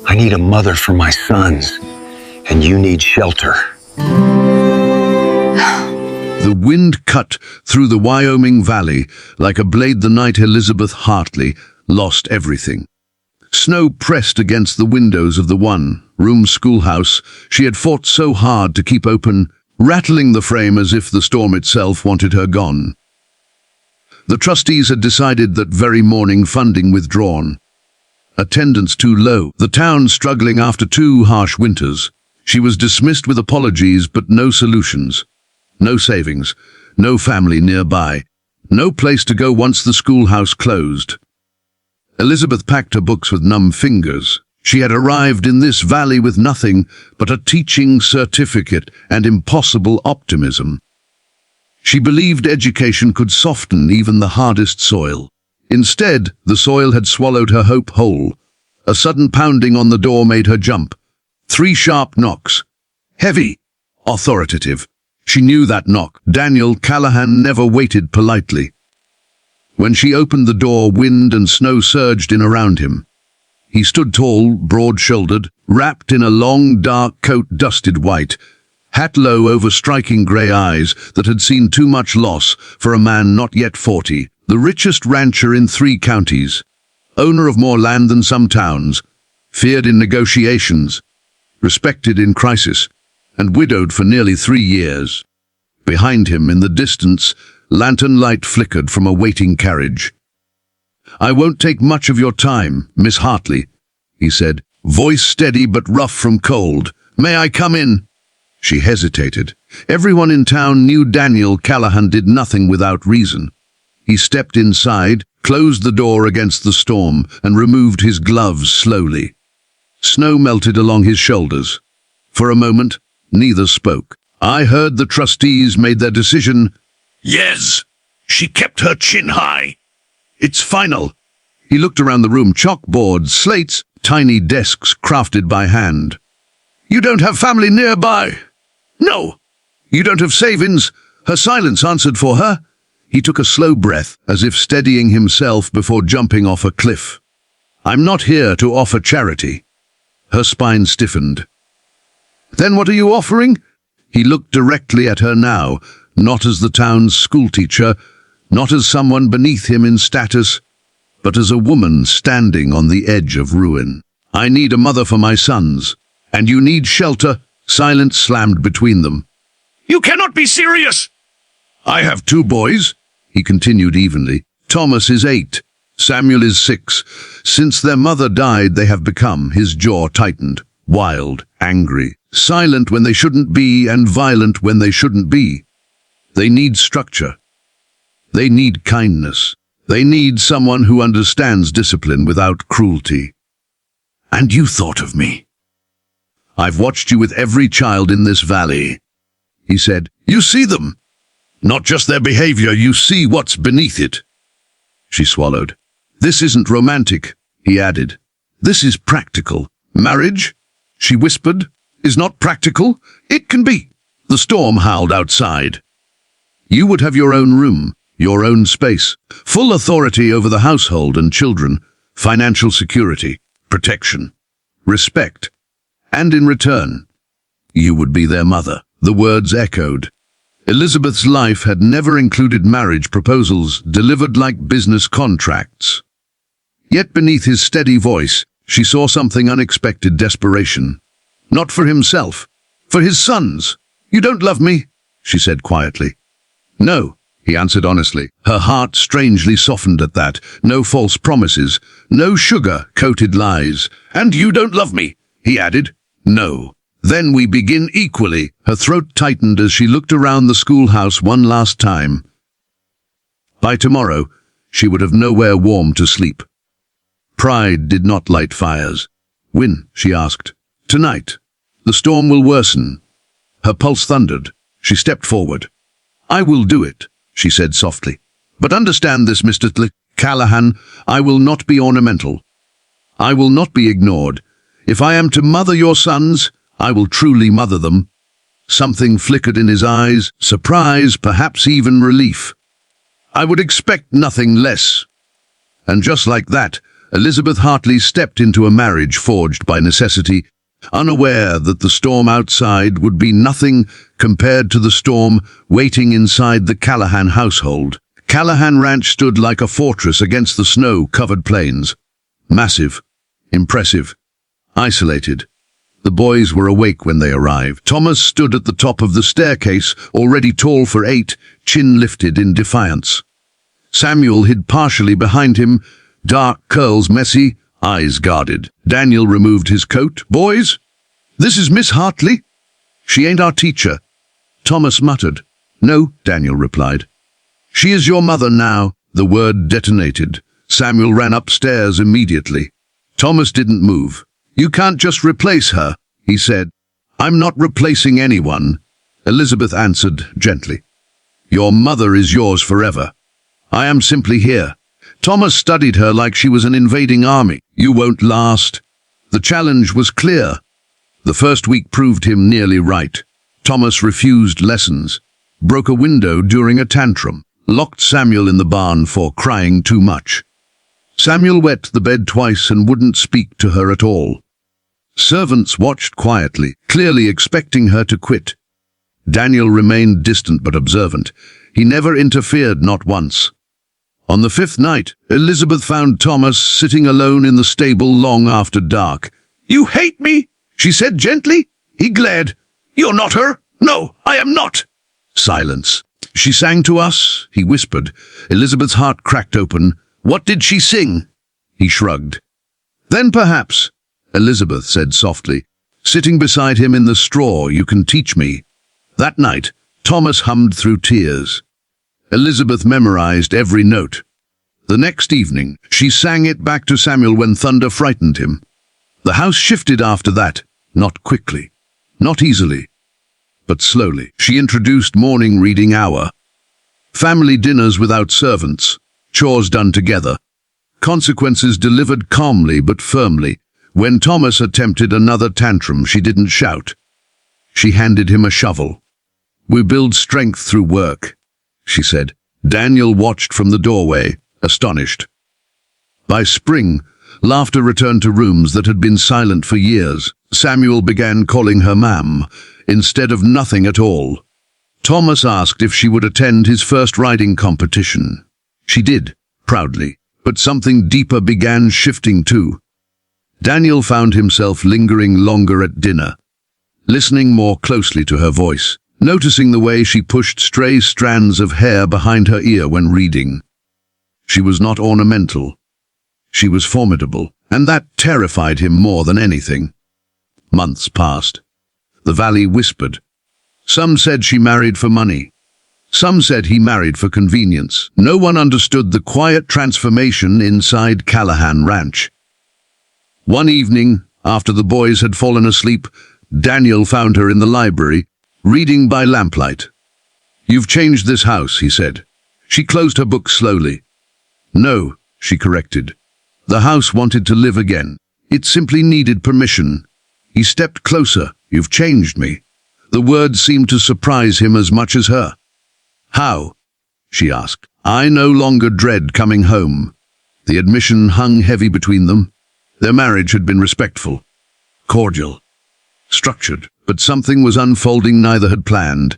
I need a mother for my sons, and you need shelter. The wind cut through the Wyoming Valley like a blade the night Elizabeth Hartley lost everything. Snow pressed against the windows of the one-room schoolhouse she had fought so hard to keep open, rattling the frame as if the storm itself wanted her gone. The trustees had decided that very morning, funding withdrawn. Attendance too low, the town struggling after 2 harsh winters. She was dismissed with apologies but no solutions. No savings, no family nearby, no place to go once the schoolhouse closed. Elizabeth packed her books with numb fingers. She had arrived in this valley with nothing but a teaching certificate and impossible optimism. She believed education could soften even the hardest soil. Instead, the soil had swallowed her hope whole. A sudden pounding on the door made her jump. 3 sharp knocks. Heavy, authoritative. She knew that knock. Daniel Callahan never waited politely. When she opened the door, wind and snow surged in around him. He stood tall, broad-shouldered, wrapped in a long, dark coat dusted white, hat low over striking grey eyes that had seen too much loss for a man not yet 40, the richest rancher in 3 counties, owner of more land than some towns, feared in negotiations, respected in crisis, and widowed for nearly 3 years. Behind him, in the distance, lantern light flickered from a waiting carriage. "I won't take much of your time, Miss Hartley," he said, voice steady but rough from cold. "May I come in?" She hesitated. Everyone in town knew Daniel Callahan did nothing without reason. He stepped inside, closed the door against the storm, and removed his gloves slowly. Snow melted along his shoulders. For a moment, neither spoke. "I heard the trustees made their decision." "Yes." She kept her chin high. "It's final." He looked around the room. Chalkboards, slates, tiny desks crafted by hand. "You don't have family nearby?" "No." "You don't have savings?" Her silence answered for her. He took a slow breath, as if steadying himself before jumping off a cliff. "I'm not here to offer charity." Her spine stiffened. "Then what are you offering?" He looked directly at her now, not as the town's schoolteacher, not as someone beneath him in status, but as a woman standing on the edge of ruin. "I need a mother for my sons, and you need shelter." Silence slammed between them. "You cannot be serious!" "I have 2 boys," he continued evenly. "Thomas is 8, Samuel is 6. Since their mother died, they have become," his jaw tightened, wild, angry, silent when they shouldn't be, and violent when they shouldn't be. They need structure. They need kindness. They need someone who understands discipline without cruelty. "And you thought of me." "I've watched you with every child in this valley," he said. "You see them. Not just their behavior, you see what's beneath it." She swallowed. "This isn't romantic," he added. "This is practical. Marriage," she whispered, "is not practical. It can be." The storm howled outside. "You would have your own room, your own space, full authority over the household and children, financial security, protection, respect. And in return, you would be their mother." The words echoed. Elizabeth's life had never included marriage proposals delivered like business contracts. Yet beneath his steady voice, she saw something unexpected: desperation. Not for himself, for his sons. "You don't love me," she said quietly. "No," he answered honestly. Her heart strangely softened at that. No false promises, no sugar-coated lies. "And you don't love me," he added. "No." "Then we begin equally." Her throat tightened as she looked around the schoolhouse one last time. By tomorrow, she would have nowhere warm to sleep. Pride did not light fires. "When?" she asked. "Tonight. The storm will worsen." Her pulse thundered. She stepped forward. "I will do it," she said softly. "But understand this, Mr. Callahan, I will not be ornamental. I will not be ignored. If I am to mother your sons, I will truly mother them." Something flickered in his eyes, surprise, perhaps even relief. "I would expect nothing less." And just like that, Elizabeth Hartley stepped into a marriage forged by necessity, unaware that the storm outside would be nothing compared to the storm waiting inside the Callahan household. Callahan Ranch stood like a fortress against the snow-covered plains. Massive, impressive, isolated. The boys were awake when they arrived. Thomas stood at the top of the staircase, already tall for 8, chin lifted in defiance. Samuel hid partially behind him, dark curls messy, eyes guarded. Daniel removed his coat. "Boys, this is Miss Hartley. She ain't our teacher." Thomas muttered. "No," Daniel replied. "She is your mother now." The word detonated. Samuel ran upstairs immediately. Thomas didn't move. "You can't just replace her," he said. "I'm not replacing anyone," Elizabeth answered gently. "Your mother is yours forever. I am simply here." Thomas studied her like she was an invading army. "You won't last." The challenge was clear. The first week proved him nearly right. Thomas refused lessons, broke a window during a tantrum, locked Samuel in the barn for crying too much. Samuel wet the bed twice and wouldn't speak to her at all. Servants watched quietly, clearly expecting her to quit. Daniel remained distant but observant. He never interfered, not once. On the 5th night, Elizabeth found Thomas sitting alone in the stable long after dark. You hate me? She said gently. He glared. You're not her. No, I am not. Silence. She sang to us, he whispered. Elizabeth's heart cracked open. What did she sing? He shrugged. Then perhaps, Elizabeth said softly, sitting beside him in the straw, you can teach me. That night, Thomas hummed through tears. Elizabeth memorized every note. The next evening, she sang it back to Samuel when thunder frightened him. The house shifted after that, not quickly, not easily, but slowly. She introduced morning reading hour, family dinners without servants, chores done together, consequences delivered calmly but firmly. When Thomas attempted another tantrum, she didn't shout. She handed him a shovel. We build strength through work, she said. Daniel watched from the doorway, astonished. By spring, laughter returned to rooms that had been silent for years. Samuel began calling her ma'am, instead of nothing at all. Thomas asked if she would attend his first riding competition. She did, proudly, but something deeper began shifting too. Daniel found himself lingering longer at dinner, listening more closely to her voice, noticing the way she pushed stray strands of hair behind her ear when reading. She was not ornamental. She was formidable, and that terrified him more than anything. Months passed. The valley whispered. Some said she married for money. Some said he married for convenience. No one understood the quiet transformation inside Callahan Ranch. One evening, after the boys had fallen asleep, Daniel found her in the library, reading by lamplight. You've changed this house, he said. She closed her book slowly. No, she corrected. The house wanted to live again. It simply needed permission. He stepped closer. You've changed me. The words seemed to surprise him as much as her. How? She asked. I no longer dread coming home. The admission hung heavy between them. Their marriage had been respectful, cordial, structured, but something was unfolding neither had planned.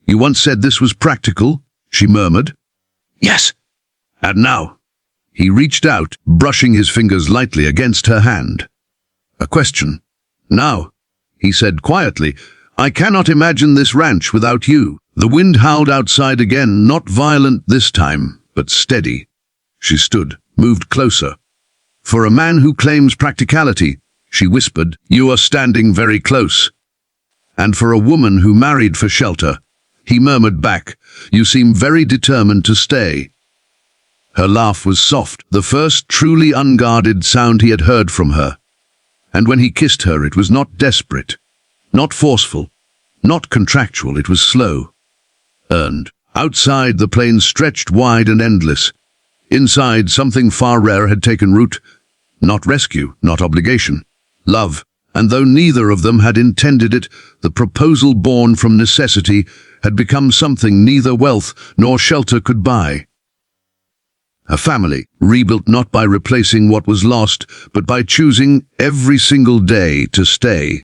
You once said this was practical, she murmured. Yes. And now? He reached out, brushing his fingers lightly against her hand. A question. Now, he said quietly, I cannot imagine this ranch without you. The wind howled outside again, not violent this time, but steady. She stood, moved closer. For a man who claims practicality, she whispered, you are standing very close. And for a woman who married for shelter, he murmured back, you seem very determined to stay. Her laugh was soft, the first truly unguarded sound he had heard from her. And when he kissed her, it was not desperate, not forceful, not contractual, it was slow, earned. Outside, the plain stretched wide and endless. Inside, something far rarer had taken root. Not rescue, not obligation. Love. And though neither of them had intended it, the proposal born from necessity had become something neither wealth nor shelter could buy. A family, rebuilt not by replacing what was lost, but by choosing every single day to stay.